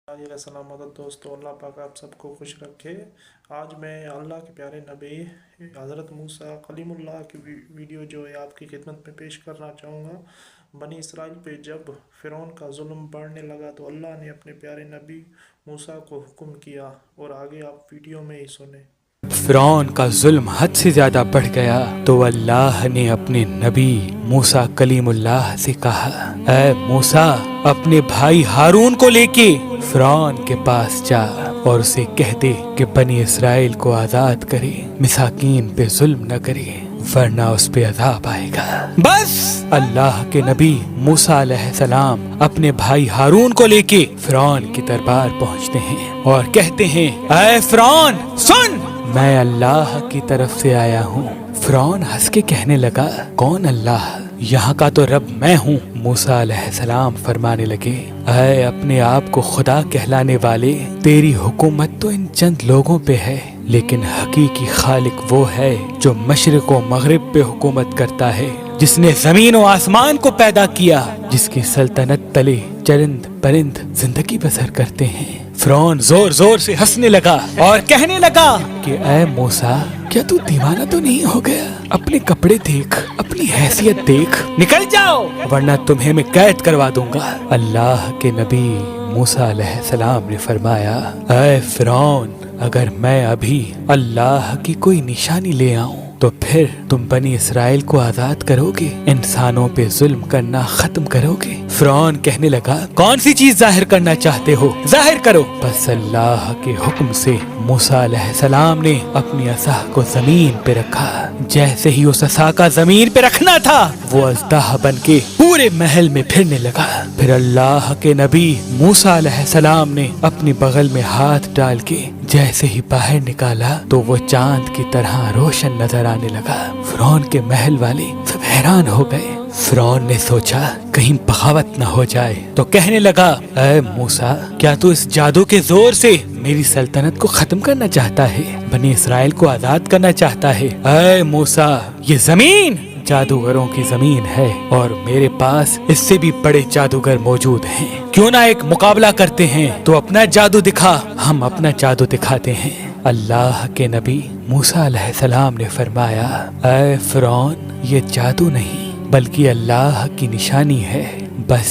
علیہ سلامت دوستو، اللہ پاک آپ سب کو خوش رکھے۔ آج میں اللہ کے پیارے نبی حضرت موسیٰ کلیم اللہ کی ویڈیو جو ہے آپ کی خدمت میں پیش کرنا چاہوں گا۔ بنی اسرائیل پہ جب فرعون کا ظلم بڑھنے لگا تو اللہ نے اپنے پیارے نبی موسیٰ کو حکم کیا، اور آگے آپ ویڈیو میں ہی سنیں۔ فرعون کا ظلم حد سے زیادہ بڑھ گیا تو اللہ نے اپنے نبی موسیٰ کلیم اللہ سے کہا، اے موسیٰ، اپنے بھائی ہارون کو لے کے فرعون کے پاس جا اور اسے کہہ دے کہ بنی اسرائیل کو آزاد کرے، مساکین پہ ظلم نہ کرے، ورنہ اس پہ عذاب آئے گا۔ بس اللہ کے نبی موسیٰ علیہ السلام اپنے بھائی ہارون کو لے کے فرعون کی دربار پہنچتے ہیں اور کہتے ہیں، اے فرعون سن، میں اللہ کی طرف سے آیا ہوں۔ فرعون ہنس کے کہنے لگا، کون اللہ؟ یہاں کا تو رب میں ہوں۔ موسیٰ علیہ السلام فرمانے لگے، اے اپنے آپ کو خدا کہلانے والے، تیری حکومت تو ان چند لوگوں پہ ہے، لیکن حقیقی خالق وہ ہے جو مشرق و مغرب پہ حکومت کرتا ہے، جس نے زمین و آسمان کو پیدا کیا، جس کی سلطنت تلے چرند پرند زندگی بسر کرتے ہیں۔ فرعون زور زور سے ہنسنے لگا اور کہنے لگا کہ اے موسیٰ، کیا تو دیوانہ تو نہیں ہو گیا؟ اپنے کپڑے دیکھ، اپنی حیثیت دیکھ، نکل جاؤ ورنہ تمہیں میں قید کروا دوں گا۔ اللہ کے نبی موسیٰ علیہ السلام نے فرمایا، اے فرعون، اگر میں ابھی اللہ کی کوئی نشانی لے آؤں تو پھر تم بنی اسرائیل کو آزاد کرو گے، انسانوں پہ ظلم کرنا ختم کرو گے؟ فرعون کہنے لگا، کون سی چیز ظاہر کرنا چاہتے ہو؟ ظاہر کرو۔ بس اللہ کے حکم سے موسیٰ علیہ السلام نے اپنی عصا کو زمین پہ رکھا۔ جیسے ہی اس عصا کا زمین پہ رکھنا تھا، وہ اژدہا بن کے پورے محل میں پھرنے لگا۔ پھر اللہ کے نبی موسیٰ علیہ السلام نے اپنی بغل میں ہاتھ ڈال کے جیسے ہی باہر نکالا تو وہ چاند کی طرح روشن نظر آنے لگا۔ فرعون کے محل والے سب حیران ہو گئے۔ فرعون نے سوچا کہیں بغاوت نہ ہو جائے تو کہنے لگا، اے موسیٰ، کیا تو اس جادو کے زور سے میری سلطنت کو ختم کرنا چاہتا ہے، بنی اسرائیل کو آزاد کرنا چاہتا ہے؟ اے موسیٰ، یہ زمین جادوگروں کی زمین ہے اور میرے پاس اس سے بھی بڑے جادوگر موجود ہیں، کیوں نہ ایک مقابلہ کرتے ہیں؟ تو اپنا جادو دکھا، ہم اپنا جادو دکھاتے ہیں۔ اللہ کے نبی موسیٰ علیہ السلام نے فرمایا، اے فرعون، یہ جادو نہیں بلکہ اللہ کی نشانی ہے۔ بس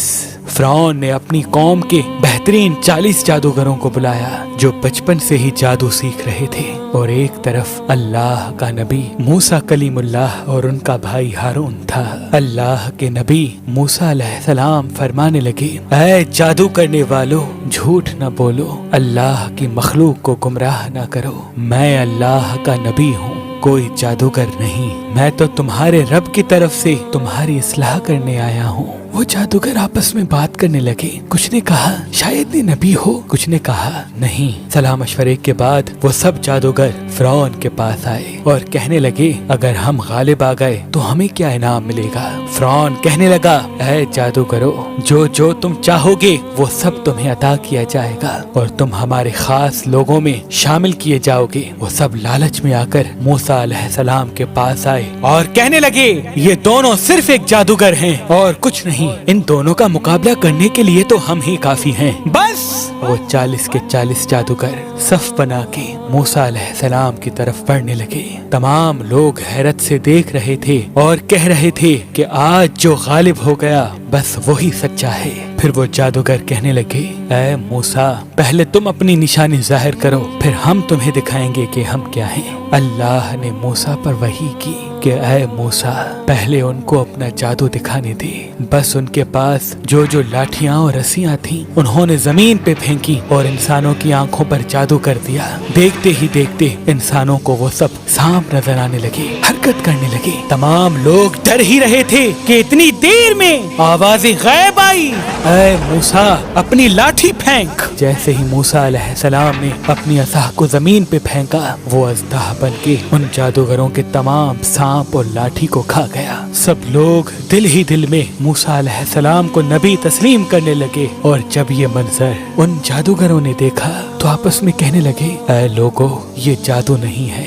فرعون نے اپنی قوم کے بہترین 40 جادوگروں کو بلایا جو بچپن سے ہی جادو سیکھ رہے تھے، اور ایک طرف اللہ کا نبی موسیٰ کلیم اللہ اور ان کا بھائی ہارون تھا۔ اللہ کے نبی موسیٰ علیہ السلام فرمانے لگے، اے جادو کرنے والو، جھوٹ نہ بولو، اللہ کی مخلوق کو گمراہ نہ کرو، میں اللہ کا نبی ہوں، کوئی جادوگر نہیں، میں تو تمہارے رب کی طرف سے تمہاری اصلاح کرنے آیا ہوں۔ وہ جادوگر آپس میں بات کرنے لگے، کچھ نے کہا شاید یہ نبی ہو، کچھ نے کہا نہیں۔ صلاح مشورے کے بعد وہ سب جادوگر فرعون کے پاس آئے اور کہنے لگے، اگر ہم غالب آ گئے تو ہمیں کیا انعام ملے گا؟ فرعون کہنے لگا، اے جادوگرو، جو تم چاہو گے وہ سب تمہیں عطا کیا جائے گا اور تم ہمارے خاص لوگوں میں شامل کیے جاؤ گے۔ وہ سب لالچ میں آ کر موسیٰ علیہ السلام کے پاس آئے اور کہنے لگے، یہ دونوں صرف ایک جادوگر ہیں اور کچھ نہیں، ان دونوں کا مقابلہ کرنے کے لیے تو ہم ہی کافی ہیں۔ بس وہ 40 کے 40 جادوگر صف بنا کے موسیٰ علیہ السلام کی طرف بڑھنے لگے۔ تمام لوگ حیرت سے دیکھ رہے تھے اور کہہ رہے تھے کہ آج جو غالب ہو گیا بس وہی سچا ہے۔ پھر وہ جادوگر کہنے لگے، اے موسیٰ، پہلے تم اپنی نشانی ظاہر کرو، پھر ہم تمہیں دکھائیں گے کہ ہم کیا ہیں۔ اللہ نے موسیٰ پر وحی کی کہ اے موسیٰ، پہلے ان کو اپنا جادو دکھانے دے۔ بس ان کے پاس جو لاٹھیاں اور رسیاں تھیں انہوں نے زمین پہ پھینکی اور انسانوں کی آنکھوں پر جادو کر دیا۔ دیکھتے ہی دیکھتے انسانوں کو وہ سب سانپ نظر آنے لگے، حرکت کرنے لگے۔ تمام لوگ ڈر ہی رہے تھے کہ اتنی دیر میں آواز غیب آئی، اے موسیٰ، اپنی لاٹھی پھینک۔ جیسے ہی موسیٰ علیہ السلام نے اپنی عصا کو زمین پہ پھینکا، وہ اژدہا بن کے ان جادوگروں کے تمام سانپ اور لاٹھی کو کھا گیا۔ سب لوگ دل ہی دل میں موسیٰ علیہ السلام کو نبی تسلیم کرنے لگے، اور جب یہ منظر ان جادوگروں نے دیکھا تو آپس میں کہنے لگے، اے لوگو، یہ جادو نہیں ہے،